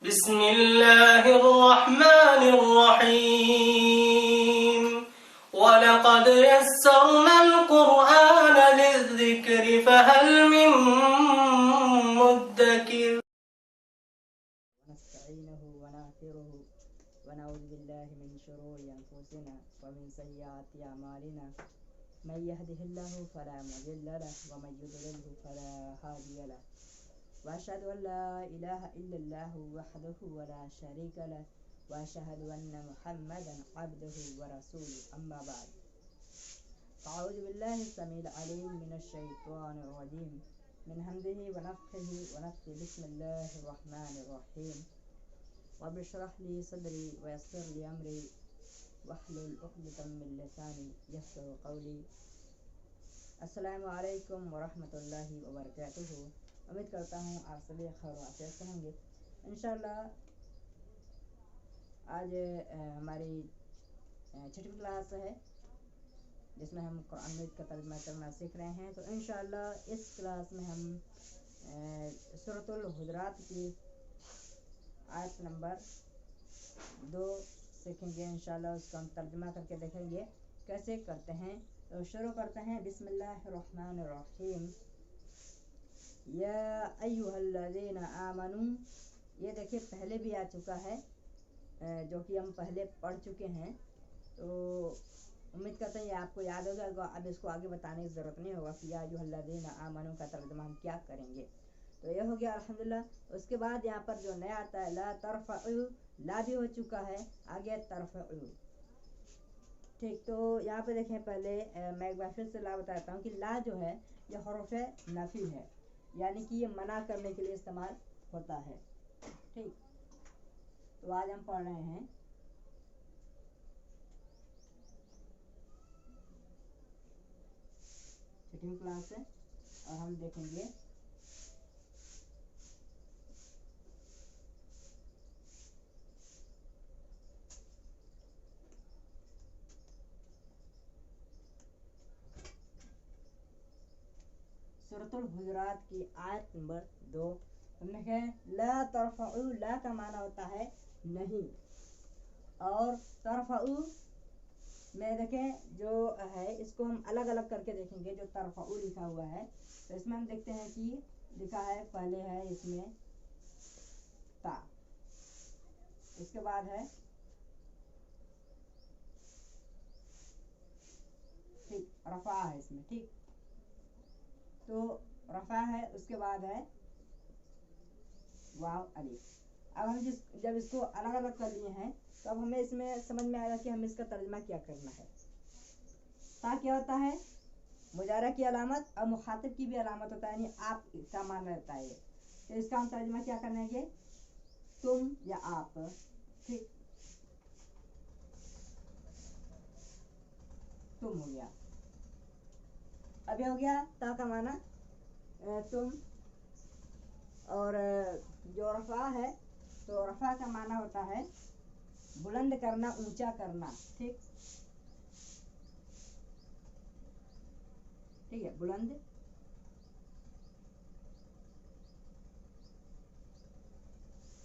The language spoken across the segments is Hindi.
बिस्मिल्लाहिर्रहमानिर्रहीम वलक़द यस्सरनल क़ुरआन लिज़्ज़िक्रि फ़हल मिन मुद्दकिर। नस्तईनुहु व नस्तगफिरुहु व नऊज़ु बिल्लाहि मिन शुरूरि अनफुसिना व मिन सय्यिआति अमालिना मन यहदिहिल्लाहु फला मुदिल्ल लहु व मन युद्लिल्हु फला हादिय लहु व अशहदु अन ला इलाहा इल्लल्लाहु वहदहु व ला शरीका लहु व अशहदु अन्ना मुहम्मदन अब्दुहु व रसूलुहु अम्मा बअद अऊज़ु बिल्लाहि समील अलीम मिनश शैतानिर रजीम मिन हम्दिही व नफ़्ख़िही व नफ़्ख़िही बिस्मिल्लाहिर रहमानिर रहीम रब्बि इश्रह ली सदरी व यस्सिर ली अमरी वहलुल उक़दतम मिन लिसानी यफ़क़हू क़ौली। अस्सलामु अलैकुम व रहमतुल्लाहि व बरकातुहू। उम्मीद करता हूँ आप सभी खैर आफियत से होंगे। इंशाअल्लाह आज हमारी छठी क्लास है जिसमें हम कुरान मजीद का तर्जुमा करना सीख रहे हैं। तो इंशाअल्लाह इस क्लास में हम सूरतुल हुजरात की आयत नंबर 2 सीखेंगे। इंशाअल्लाह उसका हम तर्जुमा करके देखेंगे कैसे करते हैं। तो शुरू करते हैं। बिस्मिल्लाहिर्रहमानिर्रहीम। या अय्युहल्लज़ीना आमनू, ये देखिए पहले भी आ चुका है जो कि हम पहले पढ़ चुके हैं। तो उम्मीद करते हैं ये आपको याद होगा। अब इसको आगे बताने की ज़रूरत नहीं होगा कि या अय्युहल्लज़ीना आमनू का तर्जुमा हम क्या करेंगे। तो ये हो गया अल्हम्दुलिल्लाह। उसके बाद यहाँ पर जो नया आता है ला तरफ़अू, ला भी हो चुका है, आगे तरफ़अू। ठीक, तो यहाँ पे देखें पहले मैं एक बार फिर से ला बताता हूँ कि ला जो है यह हुरूफ़े नफ़ी है, यानी कि ये मना करने के लिए इस्तेमाल होता है। ठीक, तो आज हम पढ़ रहे हैं छठी क्लास से और हम देखेंगे सूरतुल हुजरात की आयत नंबर 2। हमने कहा ला तरफ़अू, ला का माना होता है नहीं, और तरफ़अू में देखें जो है इसको हम अलग अलग करके देखेंगे। जो तरफ़अू लिखा हुआ है तो इसमें हम देखते हैं कि लिखा है, पहले है इसमें ता, इसके बाद है ठीक रफ़ा है इसमें। ठीक, तो रफ़ा है, उसके बाद है वाव अलिफ। अब हम जब इसको अलग अलग कर लिए हैं तो अब हमें इसमें समझ में आएगा कि हमें इसका तर्जुमा क्या करना है। ता क्या होता है? मुजारा की अलामत और मुखातिब की भी अलामत होता है, यानी आप का माना रहता है। तो इसका हम तर्जुमा क्या करेंगे? तुम या आप। ठीक, तुम हो गया। अब ये हो गया ता का माना तुम, और जो रफ़ा है तो रफ़ा का माना होता है बुलंद करना, ऊंचा करना। ठीक, ठीक है, बुलंद।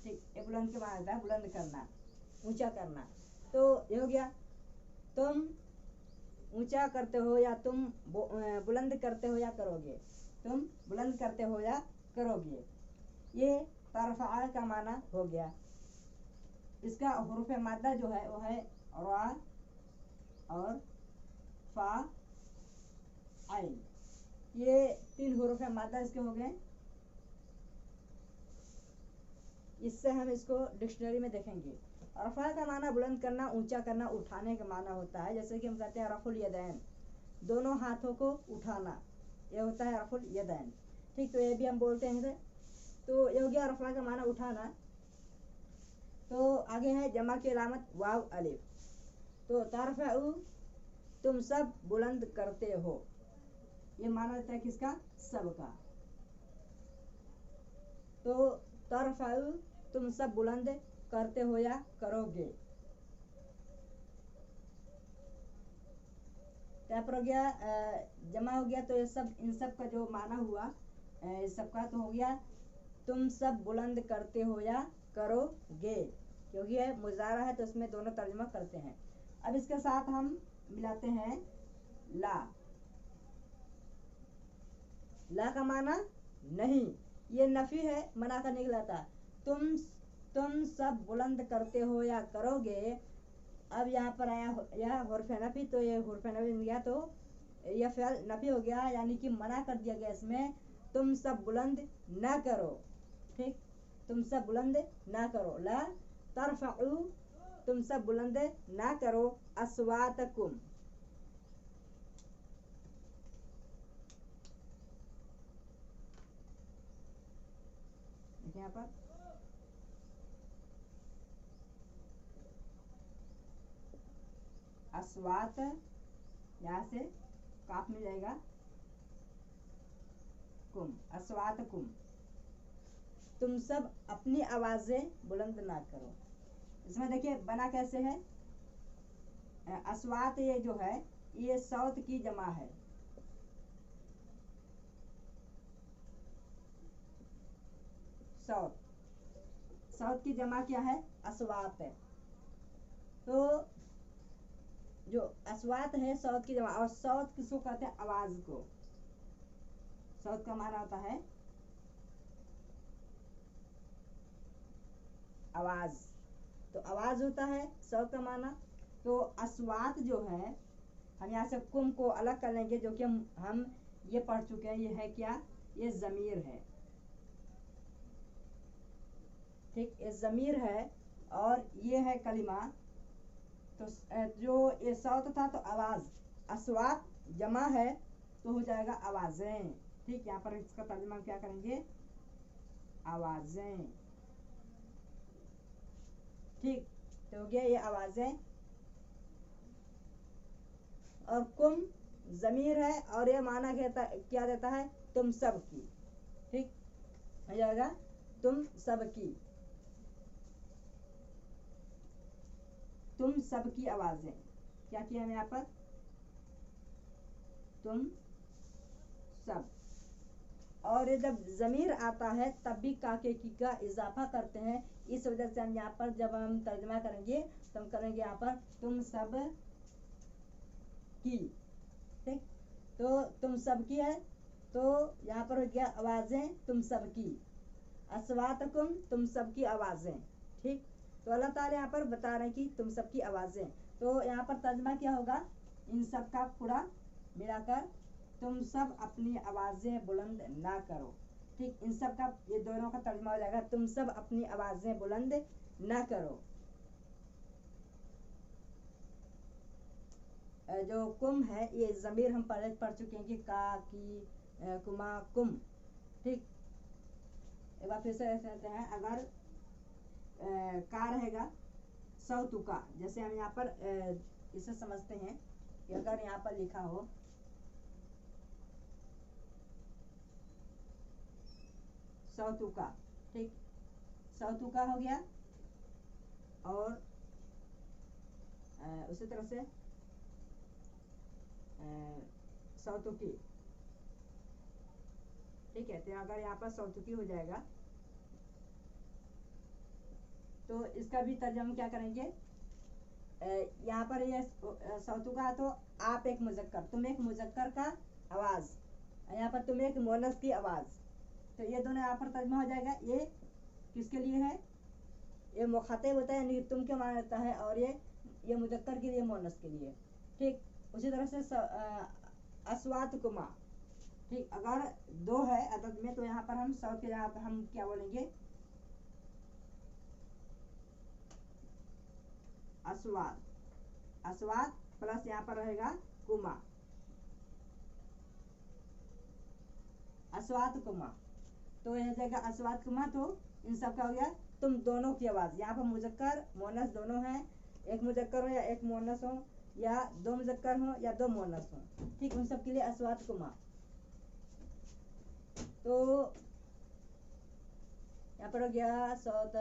ठीक, ये बुलंद के माना होता है बुलंद करना, ऊंचा करना। तो ये हो गया तुम ऊंचा करते हो या तुम बुलंद करते हो या करोगे, तुम बुलंद करते हो या करोगे। ये तरफ़ा का माना हो गया। इसका हुरूफ़े मादा जो है वो है रा और फा आइन। ये 3 हुरूफ़े मादा इसके हो गए। इससे हम इसको डिक्शनरी में देखेंगे। रफ़ा का माना बुलंद करना, ऊंचा करना, उठाने का माना होता है। जैसे कि हम कहते हैं रफ़ुल यदैन, दोनों हाथों को उठाना, ये होता है रफ़ुल यदैन। ठीक, तो ये भी हम बोलते हैं। तो ये हो गया रफ़ा का माना उठाना। तो आगे है जमा की अलामत वाव अलिफ। तो तरफ़अू, तुम सब बुलंद करते हो, ये माना जाता है किसका? सबका। तो तरफ़अू, तुम सब बुलंद करते हो या करोगे। क्या पर हो गया? जमा हो गया। तो ये सब, इन सब का जो माना हुआ इस सब का, तो हो गया तुम सब बुलंद करते हो या करोगे, क्योंकि ये मुजारा है तो इसमें दोनों तर्जुमा करते हैं। अब इसके साथ हम मिलाते हैं ला। ला का माना नहीं, ये नफी है, मना का निकलाता। तुम सब बुलंद करते हो या करोगे। अब यहाँ पर आया यह हुर्फ नफी, तो ये हुर्फ नफी गया तो यह फ़िल नफी हो गया, यानी कि मना कर दिया गया इसमें, तुम सब बुलंद ना करो। ठीक, तुम सब बुलंद ना करो। ला तरफ़उ, तुम सब बुलंद ना करो अस्वातकुम। यहाँ पर अस्वात, यहाँ से काफ मिल जाएगा, कुम, अस्वात कुम, तुम सब अपनी आवाजें बुलंद ना करो। इसमें देखिए बना कैसे है, अस्वात ये जो है ये सौत की जमा है। सौत, सौत की जमा क्या है, अस्वात है। तो जो अस्वात है सौत की जमा, और सौत किसको कहते हैं, आवाज को। सौत का माना होता है आवाज, तो आवाज होता है सौत का माना। तो अस्वात जो है, हम यहाँ से कुम को अलग कर लेंगे, जो कि हम ये पढ़ चुके हैं, ये है क्या, ये जमीर है। ठीक, ये जमीर है और ये है कलिमा। तो जो ये सौत था तो आवाज, अस्वात जमा है तो हो जाएगा आवाजें। ठीक, यहाँ पर इसका तर्जुमा क्या करेंगे, आवाजें। ठीक, तो हो गया ये आवाजें। और कुम जमीर है और ये माना क्या देता है, तुम सब की। ठीक, हो जाएगा तुम सब की, तुम सब की आवाजें। क्या किया हमने यहाँ पर, तुम सब। और ये जब जमीर आता है तब भी काके की का इजाफा करते हैं, इस वजह से हम यहाँ पर जब हम तर्जुमा करेंगे तो हम करेंगे यहाँ पर तुम सब की। ठीक, तो तुम सब की है तो यहाँ पर हो गया आवाजें तुम सब की, अस्वातकुम, तुम सब की आवाजें। ठीक, तो अल्लाह ताला यहाँ पर बता रहे हैं कि तुम सब की आवाजें। तो यहाँ पर तर्जुमा क्या होगा, इन सब का पूरा मिलाकर, तुम सब अपनी आवाजें बुलंद ना करो। ठीक, इन सब का ये दोनों का तर्जुमा हो जाएगा, तुम सब अपनी आवाजें बुलंद ना करो। जो कुम है ये जमीर हम पहले पढ़ चुके हैं कि का, की, कुमा, कुम। ठीक, एक बार फिर से कहते हैं, अगर का रहेगा सौतु का, जैसे हम यहाँ पर इसे समझते हैं कि अगर यहाँ पर लिखा हो सौतु का। ठीक, सौतु का हो गया, और उसी तरह से सौतुकी। ठीक है, तो अगर यहाँ पर सौतुकी हो जाएगा तो इसका भी तर्जुमा क्या करेंगे, यहाँ पर ये सौतुका तो आप एक मुजक्कर, तुम एक मुजक्कर का आवाज, यहाँ पर तुम एक मोनस की आवाज, तो ये दोनों यहाँ पर तर्जुमा हो जाएगा। ये किसके लिए है, ये मुखातिब होता है यानी तुम के माना रहता है, और ये मुजक्कर के लिए, मोनस के लिए। ठीक, उसी तरह से अस्वात कुमा। ठीक, अगर दो है अदद में तो यहाँ पर हम सौ के यहाँ पर हम क्या बोलेंगे, अस्वात, अस्वात प्लस यहाँ पर रहेगा कुमा, अस्वात कुमा। तो यह जगह अस्वात कुमा, तो इन सब का हो गया तुम दोनों की आवाज। यहाँ पर मुजक्कर मोनस दोनों हैं, एक मुजक्कर हो या एक मोनस हो, या दो मुजक्कर हो या दो मोनस हो। ठीक, उन सब के लिए अस्वात कुमा। तो यहाँ पर हो गया सौत।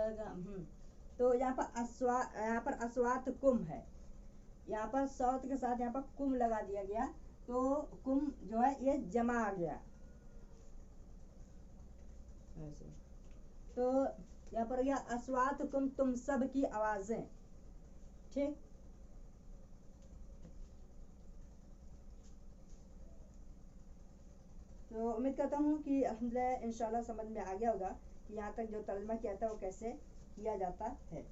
तो यहाँ पर अस्वात कुम है, यहाँ पर सौत के साथ यहाँ पर कुम लगा दिया गया, तो कुम जो है ये जमा आ गया। तो यहाँ पर हो गया अस्वातुकुम, तुम सब की आवाजें। ठीक, तो उम्मीद करता हूँ कि अल्हम्दुलिल्लाह इंशाल्लाह समझ में आ गया होगा कि यहाँ तक जो तर्जुमा किया था वो कैसे किया जाता है।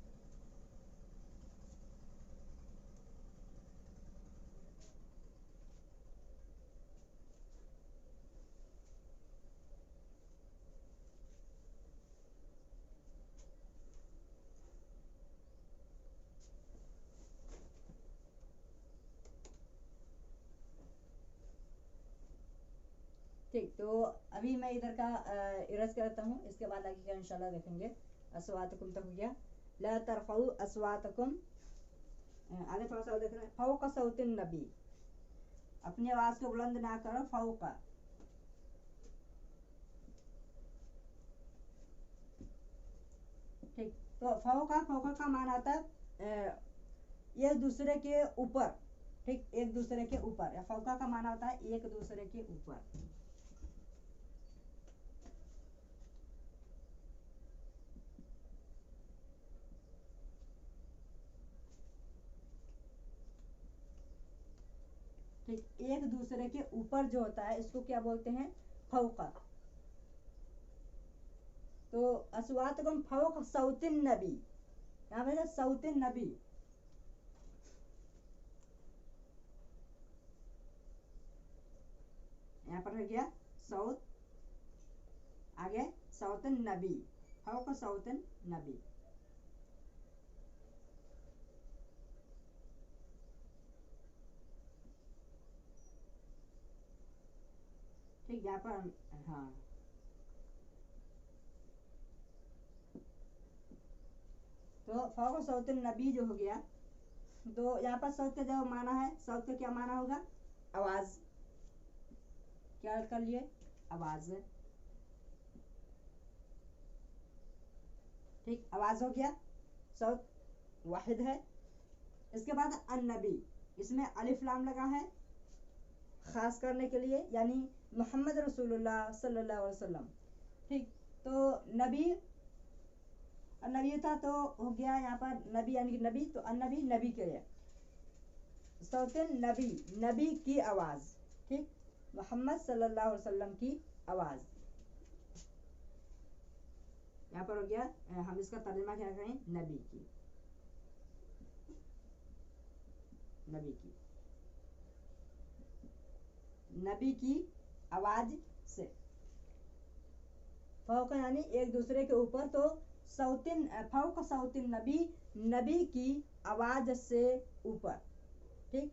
ठीक, तो अभी मैं इधर का इरज करता हूँ, इसके बाद आगे का इंशाल्लाह देखेंगे। अस्वातकुम तक हो गया, ला तरफउ अस्वातकुम। आगे थोड़ा सा देख रहे हैं, फौका सौतिन नबी, अपनी आवाज को बुलंद ना करो, फौका। ठीक, तो फौका का मान आता है एक दूसरे के ऊपर। ठीक, एक दूसरे के ऊपर, या फौका का माना होता है एक दूसरे के ऊपर। ठीक, एक दूसरे के ऊपर जो होता है इसको क्या बोलते हैं, फौका। तो अस्वातकुम फौक सौतिन नबी, यहाँ पे सौतिन नबी। यहाँ पर हो गया सौत, आगे सौतन नबी, फौक सौतन नबी। ठीक, यहाँ पर हाँ, तो फौक सौतन नबी जो हो गया, तो यहाँ पर सौत का जो माना है, सौत का क्या माना होगा, आवाज। क्या कर लिए, आवाज। ठीक, आवाज हो गया, सौत वाहिद है। इसके बाद अन्नबी, इसमें अलिफ लाम लगा है खास करने के लिए, यानी मोहम्मद रसूलुल्लाह सल्लल्लाहु अलैहि वसल्लम। ठीक, तो नबी, नबी था तो हो गया यहाँ पर नबी, यानी कि नबी, तो अन्नबी नबी के लिए सौतन नबी, नबी की आवाज। ठीक, मोहम्मद सल्लल्लाहु अलैहि वसल्लम की आवाज। यहाँ पर हो गया, हम इसका तर्जुमा क्या करें, नबी की, नबी की, नबी की आवाज से। फौक यानी एक दूसरे के ऊपर, तो सौतिन, फौक सौतिन नबी, नबी की आवाज से ऊपर। ठीक,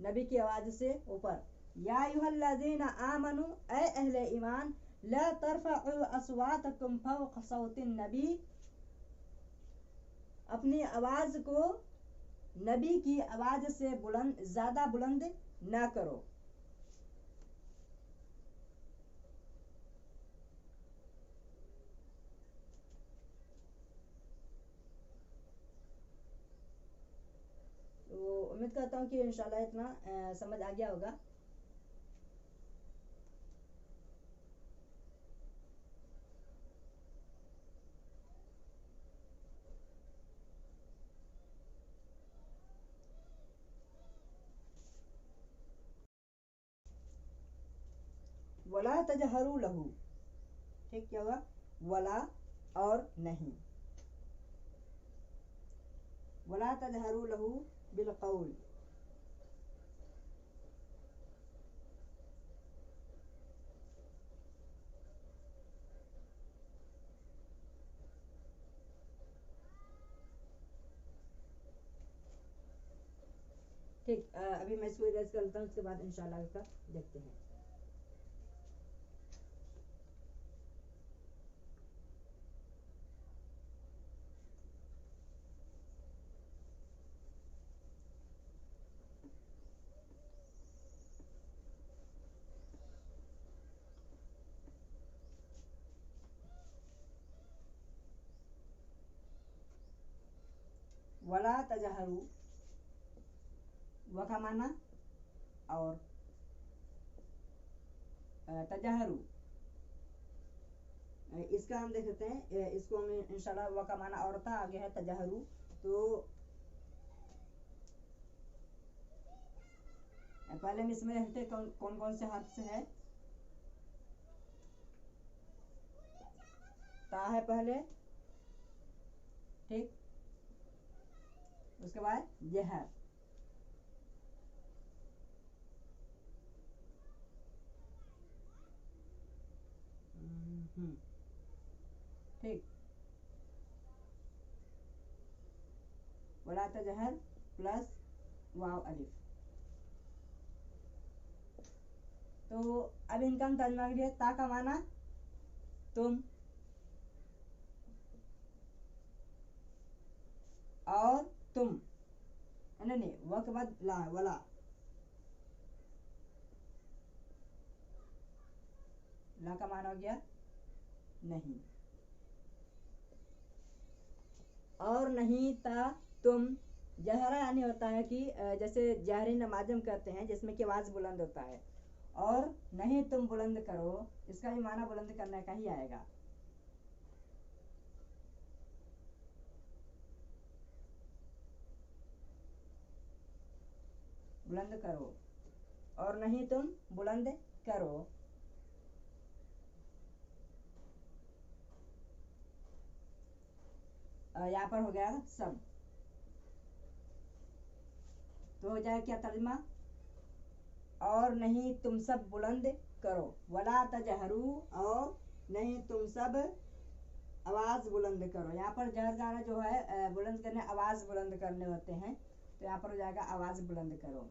नबी की आवाज से ऊपर। या अय्युहल्लज़ीना आमनू, ऐ अहले ईमान, ला तरफउ अस्वातकुम फौक सौतिन नबी, अपनी आवाज को नबी की आवाज से बुलंद, ज्यादा बुलंद ना करो। तो उम्मीद करता हूँ कि इंशाल्लाह इतना समझ आ गया होगा। वला तजहरू लहू। ठीक, क्या होगा, वला और नहीं, वला तजहरू लहू बिलकौल। ठीक, अभी मैं इसको इरेज कर लेता हूँ, उसके बाद इंशाल्लाह इसका देखते हैं। वला तजहरू, व का माना और तजहरू, इसका हम देख सकते हैं, इसको हम इंशाल्लाह व का माना और था, आगे है तजहरू। तो पहले हम इसमें देखते कौन कौन से हर्फ से है। ता है पहले, ठीक, उसके बाद जहर, ठीक, वला तजहर प्लस वाव अलिफ। तो अब इनका हम तर्जमा करिए। ता का माना तुम, और तुम, नहीं, व के बाद ला, वला, ला का माना हो गया नहीं, और नहीं ता तुम। जहरा यानी होता है कि जैसे जहरी नमाज हम कहते हैं जिसमें कि आवाज बुलंद होता है, और नहीं तुम बुलंद करो, इसका भी माना बुलंद करने का ही आएगा। बुलंद करो, और नहीं तुम बुलंद करो। यहाँ पर हो गया सब। तो हो जाए क्या तर्जमा, और नहीं तुम सब बुलंद करो, वला तजहरू, और नहीं तुम सब आवाज बुलंद करो। यहाँ पर जहर गाना जो है बुलंद करने, आवाज बुलंद करने होते हैं, तो यहाँ पर हो जाएगा आवाज बुलंद करो।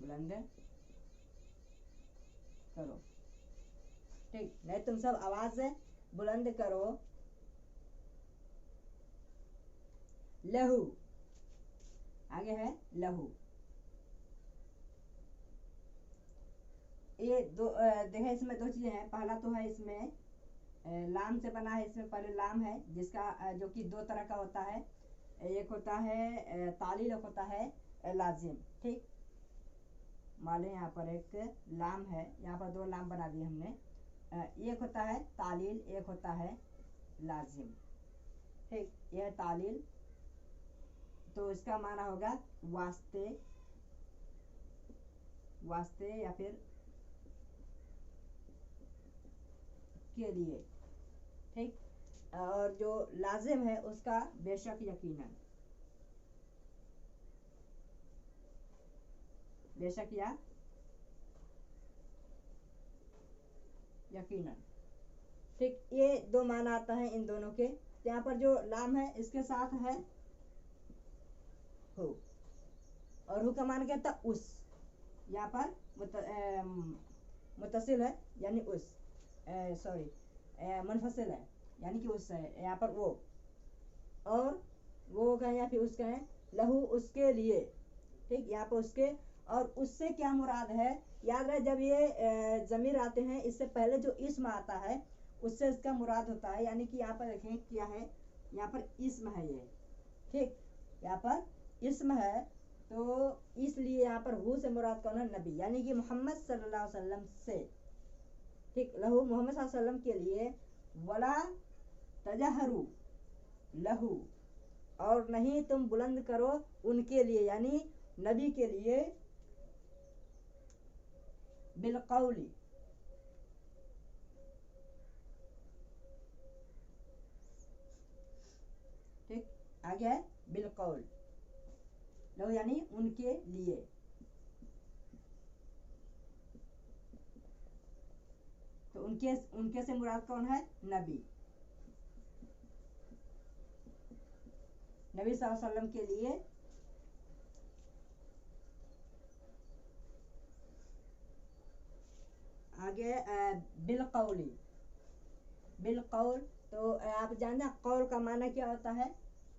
बुलंद करो, ठीक, नहीं तुम सब आवाज बुलंद करो। लहू, आगे है लहू। ये दो देखें, इसमें दो चीजें हैं। पहला तो है इसमें लाम से बना है, इसमें पहले लाम है जिसका जो कि दो तरह का होता है। एक होता है तालील, एक होता है लाजिम, ठीक। मान लो यहाँ पर एक लाम है, यहाँ पर दो लाम बना दिए हमने। एक होता है तालील, एक होता है लाजिम, ठीक। यह है तालील, तो इसका माना होगा वास्ते, वास्ते या फिर के लिए, ठीक। और जो लाजिम है उसका बेशक यकीनन, बेशक या यकीनन, ठीक। ये दो माना आता है इन दोनों के। यहाँ पर जो लाम है इसके साथ है हु, और हु का मान क्या था, उस। यहाँ पर मुतसिल है यानी उस, सॉरी मुनफसिल है यानी कि उस है, यहाँ पर वो, और वो कहें या फिर उस कहें, लहू उसके लिए, ठीक। यहाँ पर उसके और उससे क्या मुराद है, याद रहे जब ये जमीर आते हैं इससे पहले जो इस्म आता है उससे इसका मुराद होता है। यानी कि यहाँ पर देखें क्या है, यहाँ पर इस्म है ये, ठीक, यहाँ पर इस्म है, तो इसलिए यहाँ पर हु से मुराद कौन है, नबी, यानी कि मोहम्मद सल्लल्लाहु अलैहि वसल्लम से, ठीक। लहू मोहम्मद सल्लल्लाहु अलैहि वसल्लम के लिए, वला तजहरू लहू, और नहीं तुम बुलंद करो उनके लिए, यानी नबी के लिए, बिलकौली, ठीक। आगे है बिलकौल, लो यानी उनके लिए, तो उनके उनके से मुराद कौन है, नबी, नबी सल्लल्लाहु अलैहि वसल्लम के लिए। आगे बिलकौली, बिलकौल, तो आप जानते हैं कौल का माना क्या होता है।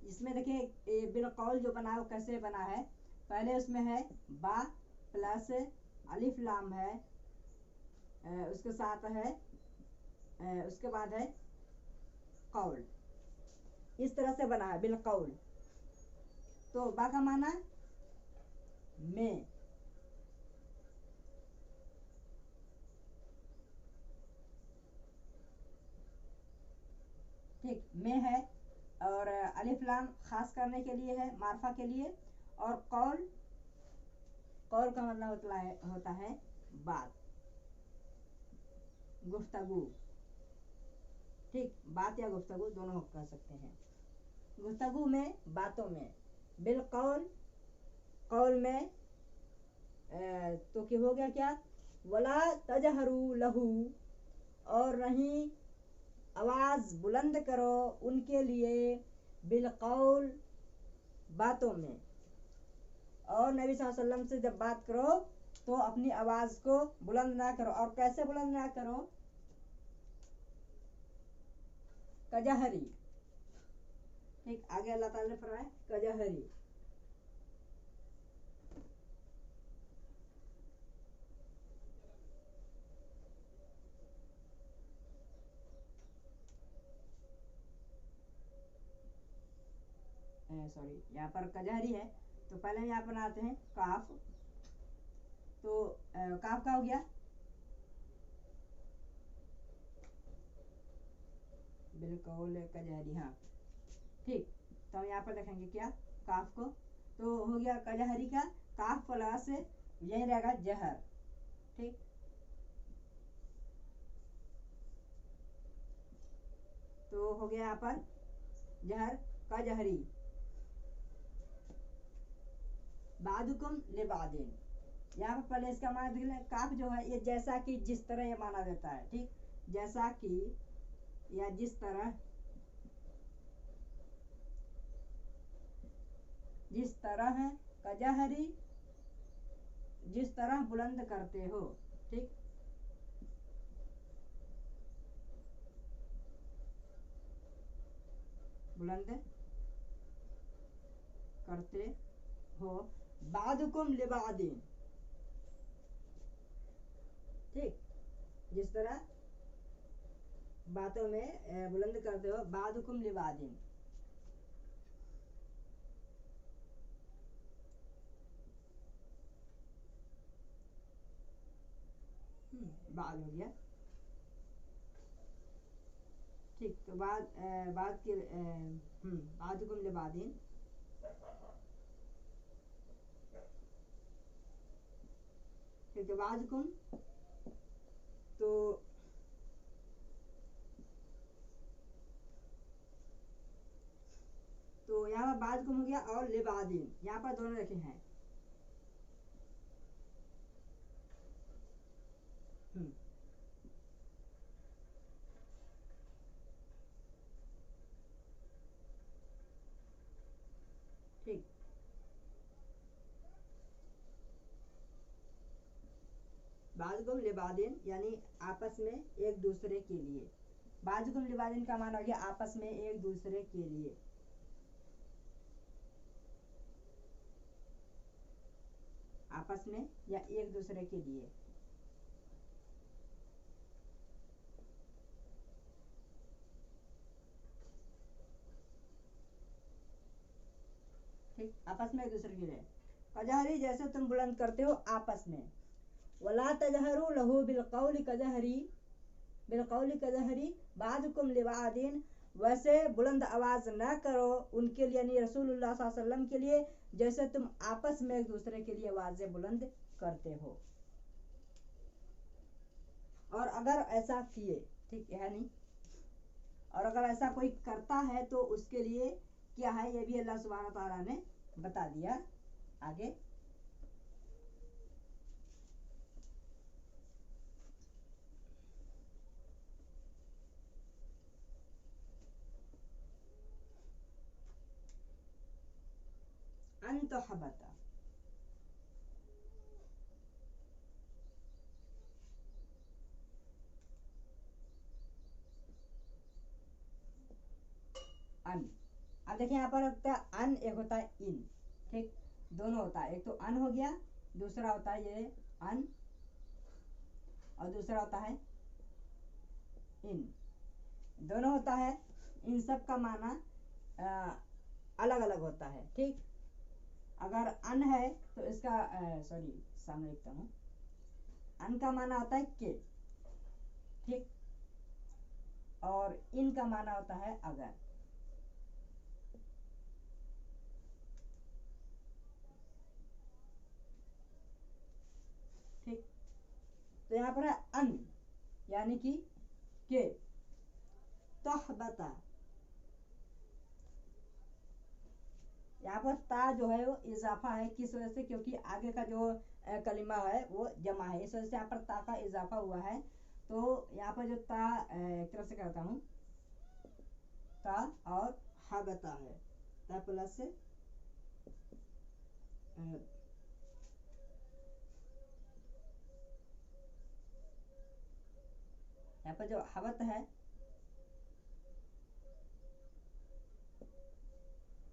इसमें देखिए बिलकौल जो बना है वो कैसे बना है, पहले उसमें है बा प्लस अलिफ लाम है, उसके साथ है उसके बाद है कौल, इस तरह से बना है बिल कौल। तो बा का माना में, ठीक, में है, और अलिफ लाम खास करने के लिए है, मार्फा के लिए। और कौल, कौल का मतलब होता है बात, गुफ्तगू, ठीक, बात या गुफ्तगू दोनों कह सकते हैं। गुफ्तगू में, बातों में, बिल कौल, कौल में तो क्या हो गया, क्या, वला तजहरू लहू, और नहीं आवाज बुलंद करो उनके लिए, बिल कौल, बातों में। और नबी सल्लल्लाहु अलैहि वसल्लम से जब बात करो तो अपनी आवाज को बुलंद ना करो। और कैसे बुलंद ना करो, कजहरी, ठीक, आगे अल्लाह ताला ने फरमाया कजहरी। सॉरी, यहाँ पर कजहरी है, तो पहले यहाँ पर आते हैं काफ। तो काफ का हो गया बिल्कुल कजहरी, हाँ, ठीक। तो हम यहाँ पर देखेंगे क्या, काफ को, तो हो गया कजहरी का, काफ प्लस यही रहेगा जहर, ठीक। तो हो गया यहाँ पर जहर, कजहरी। बादुकुम लिबादिन, यहाँ पर पहले इसका माना देख लें। काफ जो है ये जैसा कि, जिस तरह ये माना देता है, ठीक, जैसा कि या जिस तरह, जिस तरह है, कजहरी, जिस तरह बुलंद करते हो, ठीक। बुलंद करते हो, बादुकुम लिबादिन, ठीक, जिस तरह बातों में बुलंद करते हो, बादुकुम लिबादिन। बाद हो गया, ठीक। तो बाद के बादुकुम लिबादिन, ठीक है, बादुकुम, तो यहाँ पर बादुकुम हो गया, और लिबादिन यहाँ पर दोनों रखे हैं, ठीक। बादुकुम लिबादिन यानी आपस में एक दूसरे के लिए। बादुकुम लिबादिन का माना हो गया आपस में एक दूसरे के लिए, आपस में या एक दूसरे के लिए, ठीक, आपस में एक दूसरे के लिए। कजहरी, जैसे तुम बुलंद करते हो आपस में। वला तजहरू लहू बिलकौल कजहरी, बिलकौल कजहरी बादुकुम लिबादिन, वैसे बुलंद आवाज ना करो उनके लिए, यानी रसूलुल्लाह सल्लल्लाहु अलैहि वसल्लम के लिए, जैसे तुम आपस में एक दूसरे के लिए आवाजें बुलंद करते हो। और अगर ऐसा किए, ठीक है, नहीं, और अगर ऐसा कोई करता है तो उसके लिए क्या है, ये भी अल्लाह सुब्हानहू तआला ने बता दिया आगे। अंतहबता, अन, अब देखिए यहाँ पर होता है अन, एक होता है इन, ठीक, दोनों होता है। एक तो अन हो गया, दूसरा होता है ये अन, और दूसरा होता है इन दोनों होता है। इन सब का माना अलग अलग होता है। ठीक, अगर अन है तो इसका सॉरी सामने लिखता हूँ, अन का माना होता है के। ठीक, और इन का माना होता है अगर। ठीक, तो यहाँ पर है अन यानी कि के। तहबता, यहाँ पर ता जो है वो इजाफा है, किस वजह से? क्योंकि आगे का जो कलिमा है वो जमा है, इस वजह से यहाँ पर ता का इजाफा हुआ है। तो यहाँ पर जो ता एक तरफ से करता हूँ, ता और हबता है, ता प्लस से यहाँ पर जो हबत है,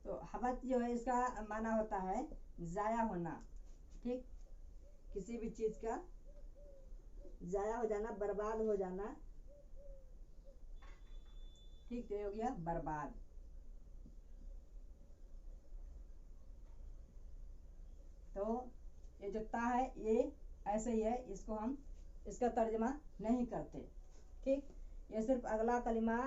तो हबत जो है इसका माना होता है जाया होना। ठीक, किसी भी चीज का जाया हो जाना, बर्बाद हो जाना। ठीक, तो ये हो गया बर्बाद। तो ये जो ता है ये ऐसे ही है, इसको हम इसका तर्जमा नहीं करते। ठीक, ये सिर्फ अगला कलिमा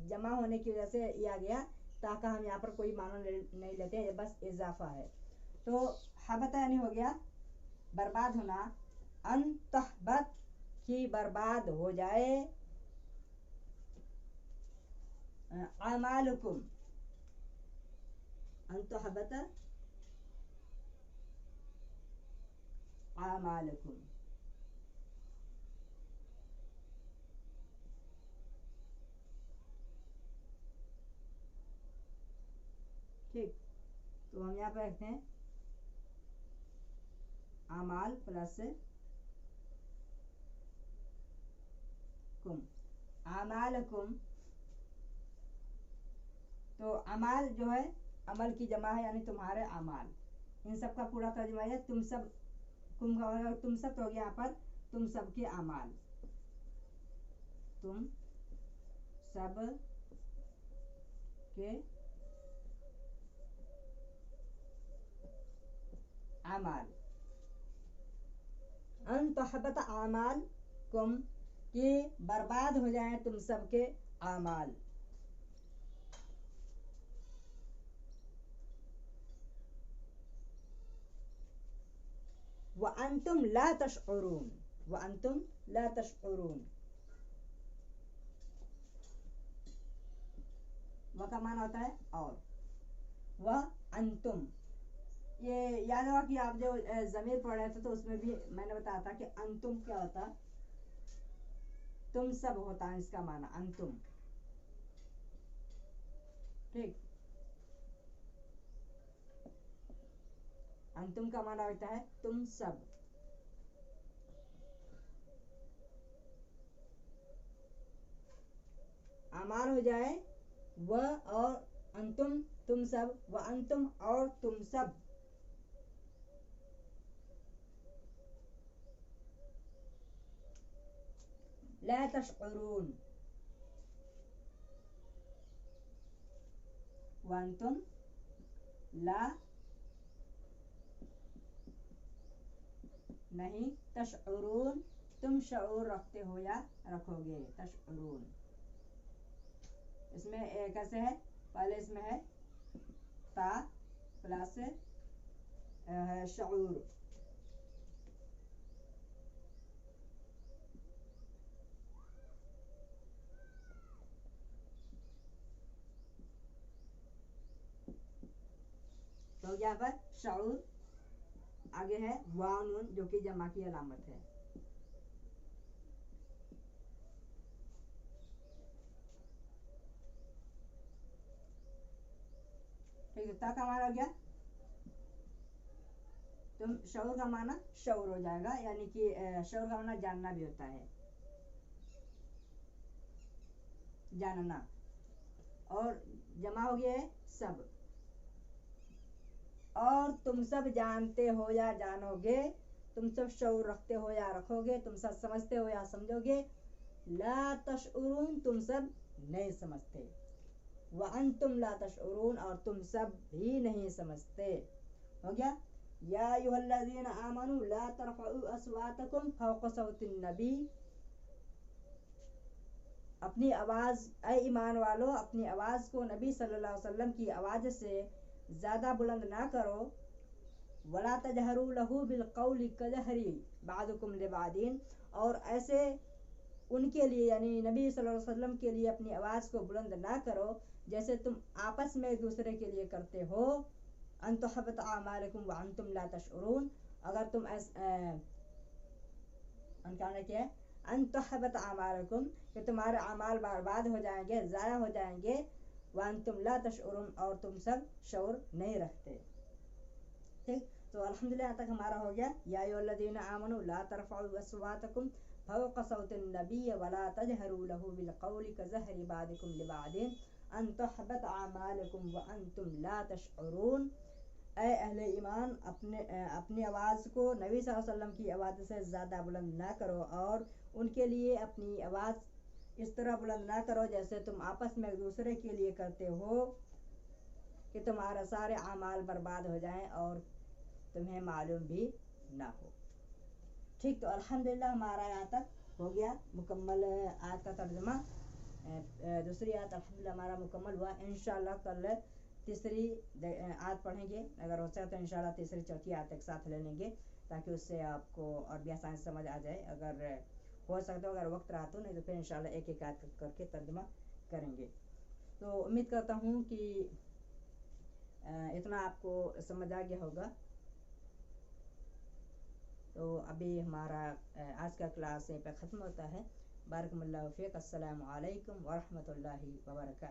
जमा होने की वजह से ये आ गया, ताका हम यहाँ पर कोई मानो नहीं लेते, ये बस इजाफा है। तो हबता यानी हो गया बर्बाद होना। अन तहबत की बर्बाद हो जाए, अमालुकुम, अन तहबत अमालुकुम। ठीक, तो हम यहाँ पे रखते हैं अमाल प्लस कुम, अमालकुम। तो अमाल जो है अमल की जमा है, यानी तुम्हारे अमाल। इन सब का पूरा तर्जुमा है तुम सब, कुम का मतलब तुम सब, तो हो गया यहाँ पर तुम सब के अमाल, तुम सब के अमाल। अन तहबत अमाल कुम, कि बर्बाद हो जाए तुम सबके अमाल। व अंतुम ला तशउरून, व अंतुम ला तशउरून। व का माना होता है और, व अंतुम, ये याद होगा कि आप जो जमीर पढ़ रहे थे तो उसमें भी मैंने बताया था कि अंतुम क्या होता, तुम सब होता है इसका माना अंतुम। ठीक, अंतुम का माना होता है तुम सब। अमाल हो जाए व और अंतुम तुम सब, व अंतुम और तुम सब। ला तशउरून, व अंतुम ला नहीं तशउरून, तुम शऊर रखते हो या रखोगे, तशउरून। इसमें कैसे है, पहले इसमें है ता प्लस शऊर। तो यहाँ पर शऊर, आगे है वाव नून जो कि जमा की अलामत है। ठीक है, ता का माना हो गया, तुम शऊर का माना शऊर हो जाएगा, यानी कि शऊर का माना जानना भी होता है, जानना। और जमा हो गया है सब, और तुम सब जानते हो या जानोगे, तुम सब शऊर रखते हो या रखोगे, तुम सब समझते हो या समझोगे, ला तशउरून, तुम सब नहीं समझते, व अंतुम ला तशउरून, और तुम सब भी नहीं समझते। हो गया। या अय्युहल्लज़ीना आमनू ला तरफ़अू अस्वातकुम फ़ौक़ सौतिन नबी, अपनी आवाज़, ऐ ईमान वालो, अपनी आवाज़ को नबी सल्लल्लाहु अलैहि वसल्लम की आवाज़ से ज़्यादा बुलंद ना करो। वला तजहरू लहू बिल कौली कजहरी बादुकुम लिबादीन, और ऐसे उनके लिए यानी नबी सल्लल्लाहु अलैहि वसल्लम के लिए अपनी आवाज़ को बुलंद ना करो जैसे तुम आपस में एक दूसरे के लिए करते हो। अन तुहबत आमालकुम व अंतुम ला तशउरून, अगर तुम क्या है अन तुहबत आमालकुम, कि तुम्हारे अमाल बर्बाद हो जाएंगे, ज़ाया हो जाएंगे। व अंतुम ला तशउरून, और तुम सब शऊर नहीं रखते। ठीक, तो अल्हम्दुलिल्लाह तक हमारा हो गया। या अय्युहल्लज़ीना आमनू ला तरफ़अू अस्वातकुम फ़ौक़ सौतिन नबी वला तजहरू लहू बिल कौली कजहरी बादिकुम लिबादिन अन तुहबत आमालकुम व अंतुम ला तशउरून। ऐ अहले ईमान, अपनी आवाज़ को नबी सल्लल्लाहु अलैहि वसल्लम की आवाज़ से ज़्यादा बुलंद ना करो, और उनके लिए अपनी आवाज़ इस तरह बुलंद ना करो जैसे तुम आपस में एक दूसरे के लिए करते हो, कि तुम्हारे सारे अमाल बर्बाद हो जाएं और तुम्हें मालूम भी ना हो। ठीक, तो अल्हम्दुलिल्लाह हमारा यहाँ तक हो गया मुकम्मल आयत का तर्जुमा। दूसरी आयत अल्हम्दुलिल्लाह हमारा मुकम्मल हुआ। इंशाल्लाह कल तीसरी आयत पढ़ेंगे, अगर हो सके तो इंशाल्लाह तीसरी चौथी आयत एक साथ ले लेंगे, ताकि उससे आपको और भी आसानी समझ आ जाए। अगर हो सकता हो, अगर वक्त रहा तो, नहीं तो फिर इंशाल्लाह एक एक आयत करके तर्जुमा करेंगे। तो उम्मीद करता हूँ कि इतना आपको समझ आ गया होगा। तो अभी हमारा आज का क्लास यहीं पे ख़त्म होता है। बारकल्लाहु फ़ीक। अस्सलामु अलैकुम व रहमतुल्लाहि व बरकातहू।